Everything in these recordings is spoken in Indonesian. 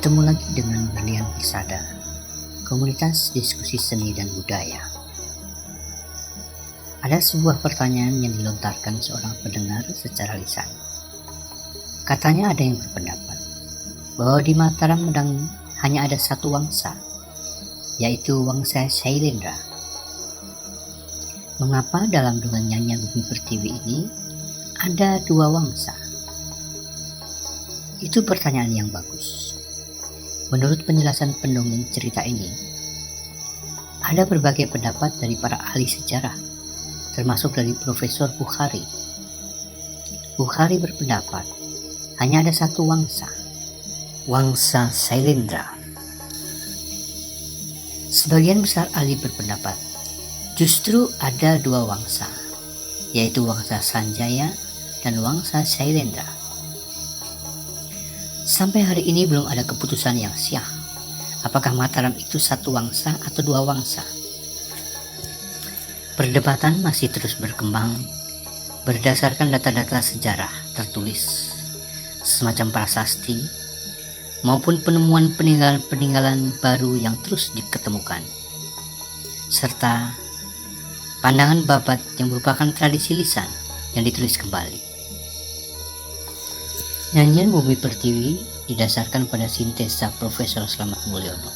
Bertemu lagi dengan Berlian Persada, komunitas diskusi seni dan budaya. Ada sebuah pertanyaan yang dilontarkan seorang pendengar secara lisan. Katanya ada yang berpendapat bahwa di Mataram hanya ada satu wangsa, yaitu Wangsa Shailendra. Mengapa dalam dongeng nyanyian Bumi Pertiwi ini ada dua wangsa? Itu pertanyaan yang bagus. Menurut penjelasan pendongeng cerita ini, ada berbagai pendapat dari para ahli sejarah, termasuk dari Profesor Bukhari. Bukhari berpendapat hanya ada satu wangsa, Wangsa Shailendra. Sebagian besar ahli berpendapat justru ada dua wangsa, yaitu Wangsa Sanjaya dan Wangsa Shailendra. Sampai hari ini belum ada keputusan yang syah, apakah Mataram itu satu wangsa atau dua wangsa. Perdebatan masih terus berkembang berdasarkan data-data sejarah tertulis, semacam prasasti, maupun penemuan peninggalan-peninggalan baru yang terus diketemukan, serta pandangan babat yang merupakan tradisi lisan yang ditulis kembali. Nyanyian Bumi Pertiwi didasarkan pada sintesa Profesor Slamet Mulyono.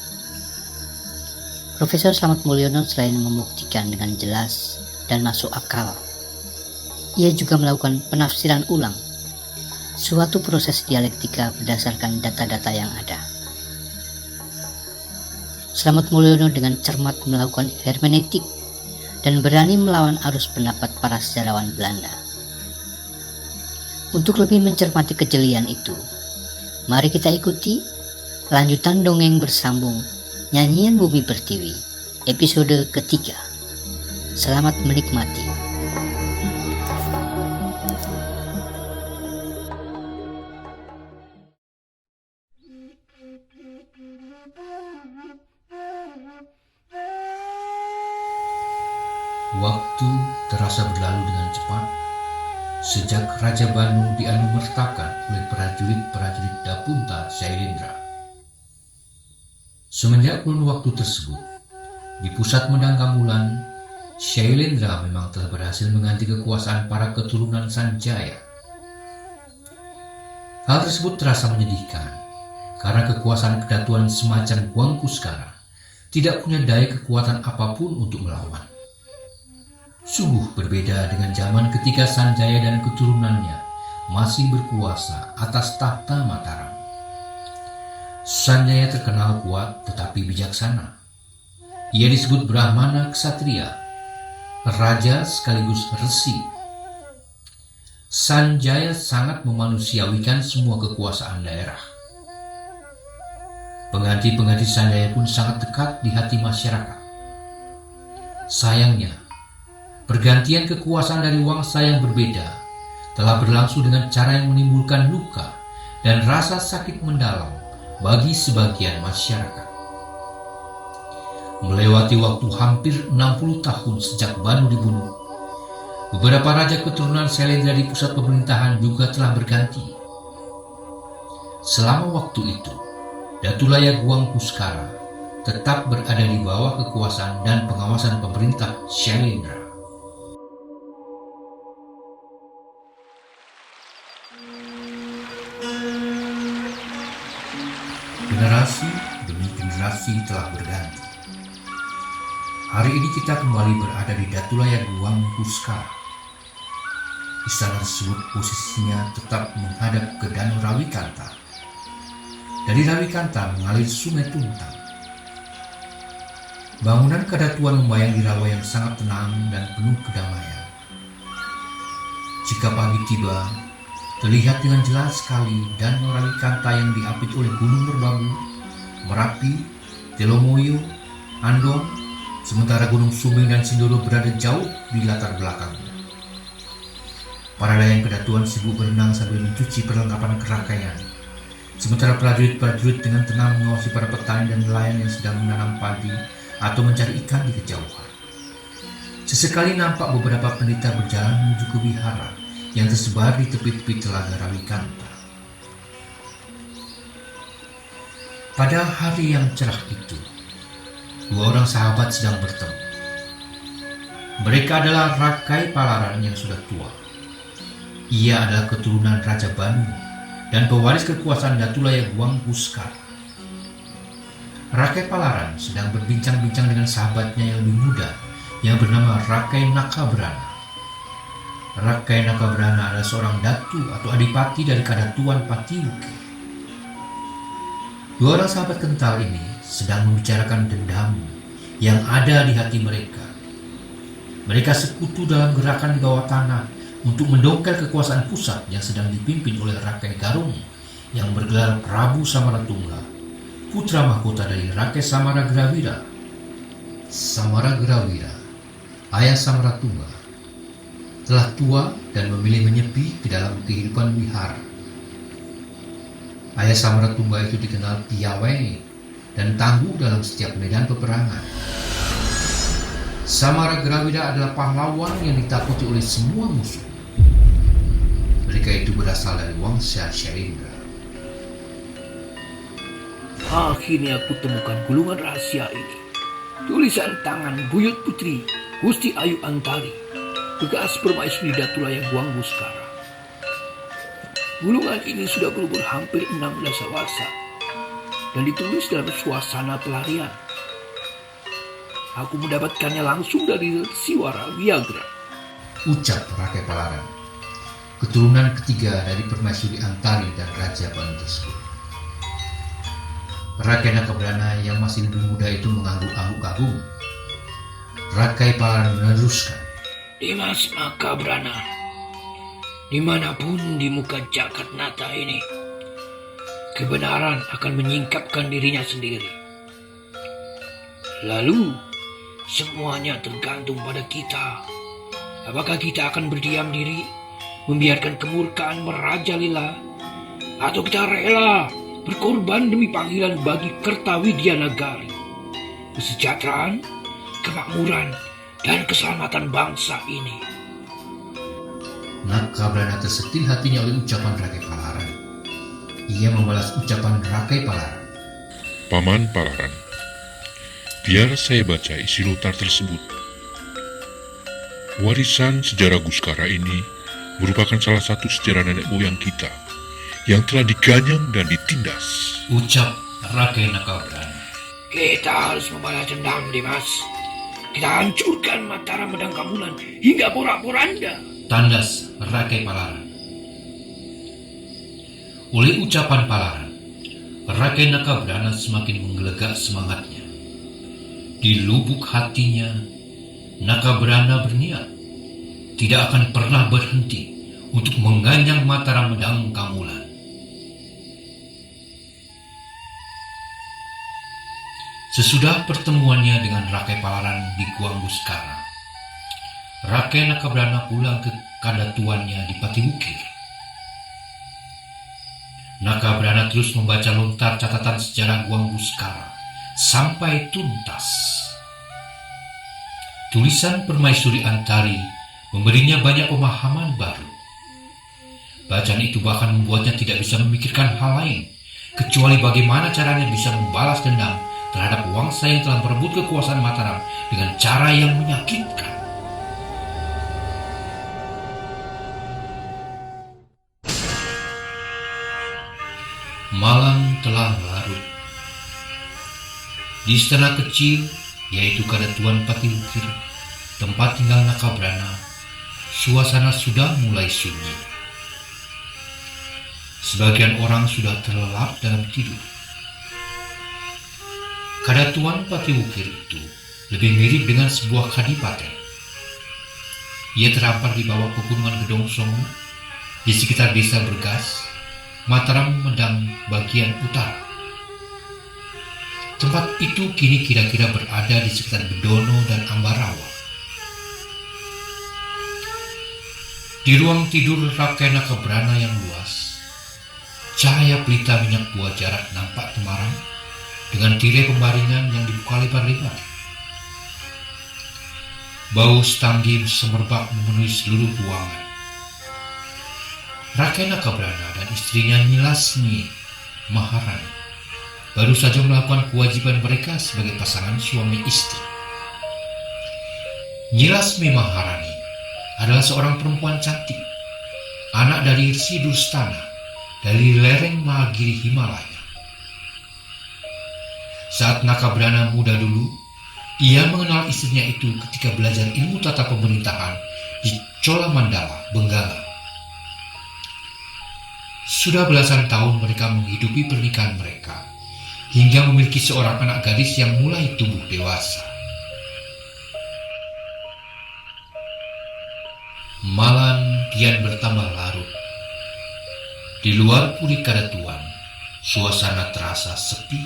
Profesor Slamet Mulyono selain membuktikan dengan jelas dan masuk akal, ia juga melakukan penafsiran ulang, suatu proses dialektika berdasarkan data-data yang ada. Slamet Mulyono dengan cermat melakukan hermeneutik dan berani melawan arus pendapat para sejarawan Belanda. Untuk lebih mencermati kejelian itu, mari kita ikuti lanjutan dongeng bersambung Nyanyian Bumi Pertiwi episode ketiga. Selamat menikmati. Waktu terasa berlalu dengan cepat sejak Raja Banu dianumertakan oleh prajurit-prajurit Dapunta Shailendra. Semenjak kurun waktu tersebut, di pusat Medang Kamulan, Shailendra memang telah berhasil mengganti kekuasaan para keturunan Sanjaya. Hal tersebut terasa menyedihkan, karena kekuasaan kedatuan semacam Huang Puskara tidak punya daya kekuatan apapun untuk melawan. Sungguh berbeda dengan zaman ketika Sanjaya dan keturunannya masih berkuasa atas tahta Mataram. Sanjaya terkenal kuat tetapi bijaksana. Ia disebut Brahmana Ksatria, raja sekaligus resi. Sanjaya sangat memanusiawikan semua kekuasaan daerah. Pengganti-pengganti Sanjaya pun sangat dekat di hati masyarakat. Sayangnya, pergantian kekuasaan dari wangsa yang berbeda telah berlangsung dengan cara yang menimbulkan luka dan rasa sakit mendalam bagi sebagian masyarakat. Melewati waktu hampir 60 tahun sejak Banu dibunuh, beberapa raja keturunan Shailendra di pusat pemerintahan juga telah berganti. Selama waktu itu, Datulaya Huang Puskara tetap berada di bawah kekuasaan dan pengawasan pemerintah Shailendra. Generasi demi generasi telah berganti. Hari ini kita kembali berada di Datulaya Huang Puskara. Istana tersebut posisinya tetap menghadap ke Danau Rawikanta. Dari Rawikanta mengalir Sungai Tuntang. Bangunan kedatuan membayang di rawa yang sangat tenang dan penuh kedamaian. Jika pagi tiba, terlihat dengan jelas sekali Danau Rawikanta yang diapit oleh Gunung Merbabu, Merapi, Telomoyo, Andong, sementara Gunung Sumbing dan Sindoro berada jauh di latar belakangnya. Para layang kedatuan sibuk berenang sambil mencuci perlengkapan kerakaian, sementara prajurit-prajurit dengan tenang mengawasi para petani dan nelayan yang sedang menanam padi atau mencari ikan di kejauhan. Sesekali nampak beberapa pendeta berjalan menuju ke wihara yang tersebar di tepi-tepi telaga Rawikanta. Pada hari yang cerah itu, dua orang sahabat sedang bertemu. Mereka adalah Rakai Palaran yang sudah tua. Ia adalah keturunan Raja Banu dan pewaris kekuasaan Datulaya Guang Buskara. Rakai Palaran sedang berbincang-bincang dengan sahabatnya yang lebih muda yang bernama Rakai Nakabrana. Rakai Nakabrana adalah seorang datu atau adipati dari Kadatuan Patiwukir. Dua orang sahabat kental ini sedang membicarakan dendam yang ada di hati mereka. Mereka sekutu dalam gerakan di bawah tanah untuk mendongkel kekuasaan pusat yang sedang dipimpin oleh Rakai Garung yang bergelar Prabu Samaratungga, putra mahkota dari Rakai Samaragrawira. Samaragrawira, ayah Samaratungga, telah tua dan memilih menyepi ke dalam kehidupan wihara. Ayah Samaratungga itu dikenal piawai dan tangguh dalam setiap medan peperangan. Samaragrawira adalah pahlawan yang ditakuti oleh semua musuh. Mereka itu berasal dari Wangsa Syaindra. Akhirnya aku temukan gulungan rahasia ini. Tulisan tangan buyut putri Gusti Ayu Antari, bekas permaisuri Datulaya Guang Buskara. Gulungan ini sudah berumur hampir 16 dewasa dan ditulis dalam suasana pelarian. Aku mendapatkannya langsung dari Siwara Wiagra, Ucap Rakai Palaran, keturunan ketiga dari permaisuri Antari dan Raja Banu tersebut. Rakai Nakabrana yang masih lebih muda itu mengangguk-angguk kagum. Rakai Palaran meneruskan, Dimas Nakabrana, dimanapun di muka jagat nata ini, kebenaran akan menyingkapkan dirinya sendiri. Lalu, semuanya tergantung pada kita. Apakah kita akan berdiam diri, membiarkan kemurkaan merajalela, atau kita rela berkorban demi panggilan bagi Kertawidya Nagari, kesejahteraan, kemakmuran, dan keselamatan bangsa ini. Nakabrana tersentil hatinya oleh ucapan Rakai Palaran. Ia membalas ucapan Rakai Palaran. Paman Palaran, biar saya baca isi notar tersebut. Warisan sejarah Guskara ini merupakan salah satu sejarah nenek moyang kita yang telah diganyang dan ditindas. Ucap Rakai Nakabrana. Kita harus membalas dendam, Dimas. Kita hancurkan Mataram Medang Kamulan hingga porak-poranda. Tandas Rakai Palaran. Oleh ucapan Palaran, Rakai Nakabrana semakin menggelegak semangatnya. Di lubuk hatinya, Nakabrana berniat tidak akan pernah berhenti untuk mengganyang Mataram Medang Kamulan. Sesudah pertemuannya dengan Rakai Palaran di Guang Buskara, Rakai Nakabrana pulang ke kadatuannya di Patiwukir. Nakabrana terus membaca lontar catatan sejarah Guang Buskara sampai tuntas. Tulisan Permaisuri Antari memberinya banyak pemahaman baru. Bacaan itu bahkan membuatnya tidak bisa memikirkan hal lain kecuali bagaimana caranya bisa membalas dendam terhadap Wangsa yang telah merebut kekuasaan Mataram dengan cara yang menyakitkan. Malam telah larut. Di istana kecil, yaitu Kadatuan Patiwukir, tempat tinggal Nakabrana, suasana sudah mulai sunyi. Sebagian orang sudah terlelap dalam tidur. Kadatuan Patiwukir itu lebih mirip dengan sebuah kadipaten. Ia terhampar di bawah pegunungan Gedong Songo, di sekitar desa Bergas, Mataram Medang bagian utara. Tempat itu kini kira-kira berada di sekitar Bedono dan Ambarawa. Di ruang tidur Rakai Nakabrana yang luas, cahaya pelita minyak buah jarak nampak temaram dengan tirai pembaringan yang dibuka lebar-lebar. Bau stanggi semerbak memenuhi seluruh ruangan. Rakai Nakabrana dan istrinya Nyilasmi Maharani baru saja melakukan kewajiban mereka sebagai pasangan suami istri. Nyi Lasmi Maharani adalah seorang perempuan cantik, anak dari Rsi Durstana dari lereng Mahagiri Himalaya. Saat Nakabrana muda dulu, ia mengenal istrinya itu ketika belajar ilmu tata pemerintahan di Cholamandala, Benggala. Sudah belasan tahun mereka menghidupi pernikahan mereka, hingga memiliki seorang anak gadis yang mulai tumbuh dewasa. Malam kian bertambah larut. Di luar puri Kadatuan, suasana terasa sepi.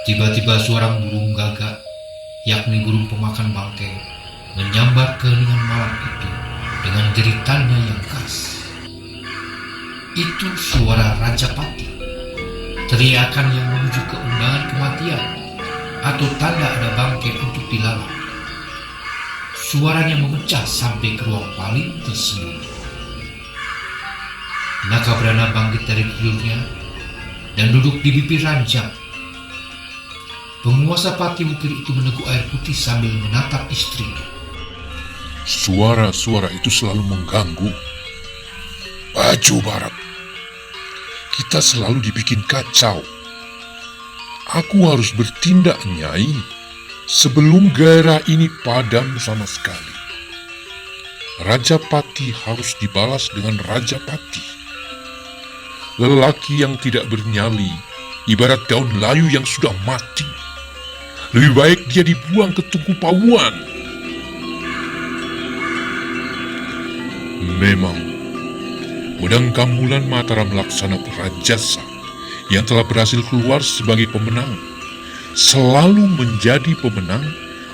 Tiba-tiba suara burung gagak, yakni burung pemakan bangkai, menyambar keheningan malam itu dengan jeritannya yang khas. Itu suara Rajapati, teriakan yang menuju ke undangan kematian atau tanda ada bangkai untuk dilalang. Suaranya memecah sampai ke ruang paling tersembunyi. Nakabrana bangkit dari tidurnya dan duduk di bibir ranjang. Penguasa Pati Wukir itu meneguk air putih sambil menatap istrinya. Suara-suara itu selalu mengganggu. Baju Barat, kita selalu dibikin kacau. Aku harus bertindak, Nyai, sebelum gairah ini padam sama sekali. Rajapati harus dibalas dengan Rajapati. Lelaki yang tidak bernyali ibarat daun layu yang sudah mati. Lebih baik dia dibuang ke tungku pawuan. Memang, Wedang Kambulan Mataram Laksana Rajasa yang telah berhasil keluar sebagai pemenang selalu menjadi pemenang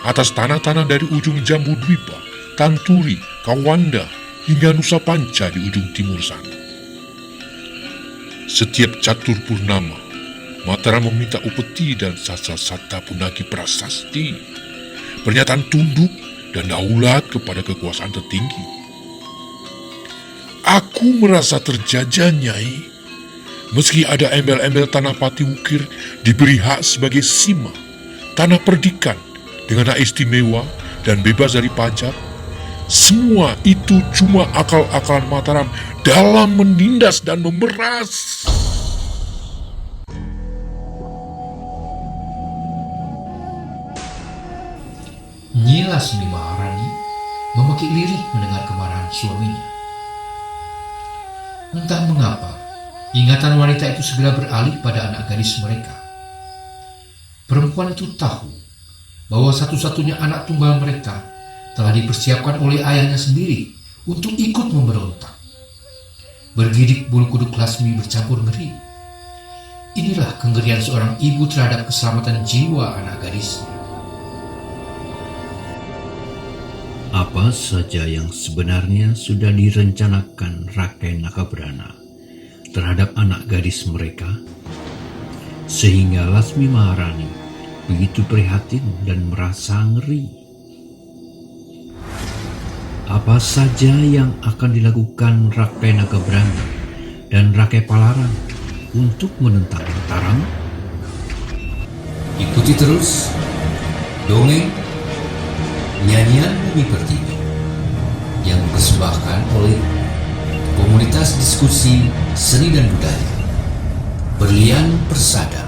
atas tanah-tanah dari ujung Jambu Dwipa, Tanturi, Kawanda, hingga Nusa Panca di ujung timur sana. Setiap catur purnama, Mataram meminta upeti dan sasa-sata punaki prasasti, pernyataan tunduk dan daulat kepada kekuasaan tertinggi. Aku merasa terjajah, Nyai, meski ada embel-embel tanah Pati Wukir diberi hak sebagai sima, tanah perdikan dengan hak istimewa dan bebas dari pajak. Semua itu cuma akal-akalan Mataram dalam menindas dan memeras. Nyi Lasmi Maharani memekik lirih mendengar kemarahan suaminya. Entah mengapa, ingatan wanita itu segera beralih pada anak gadis mereka. Perempuan itu tahu bahwa satu-satunya anak tunggal mereka telah dipersiapkan oleh ayahnya sendiri untuk ikut memberontak. Bergidik bulu kuduk Lasmi bercampur ngeri. Inilah kengerian seorang ibu terhadap keselamatan jiwa anak gadisnya. Apa saja yang sebenarnya sudah direncanakan Rakai Nakabrana terhadap anak gadis mereka, sehingga Lasmi Maharani begitu prihatin dan merasa ngeri. Apa saja yang akan dilakukan Rakai Nakabrana dan Rakai Palarang untuk menentang Mataram? Ikuti terus dongeng Nyanyian Bumi Pertiwi yang dipersembahkan oleh Komunitas Diskusi Seni dan Budaya Berlian Persada.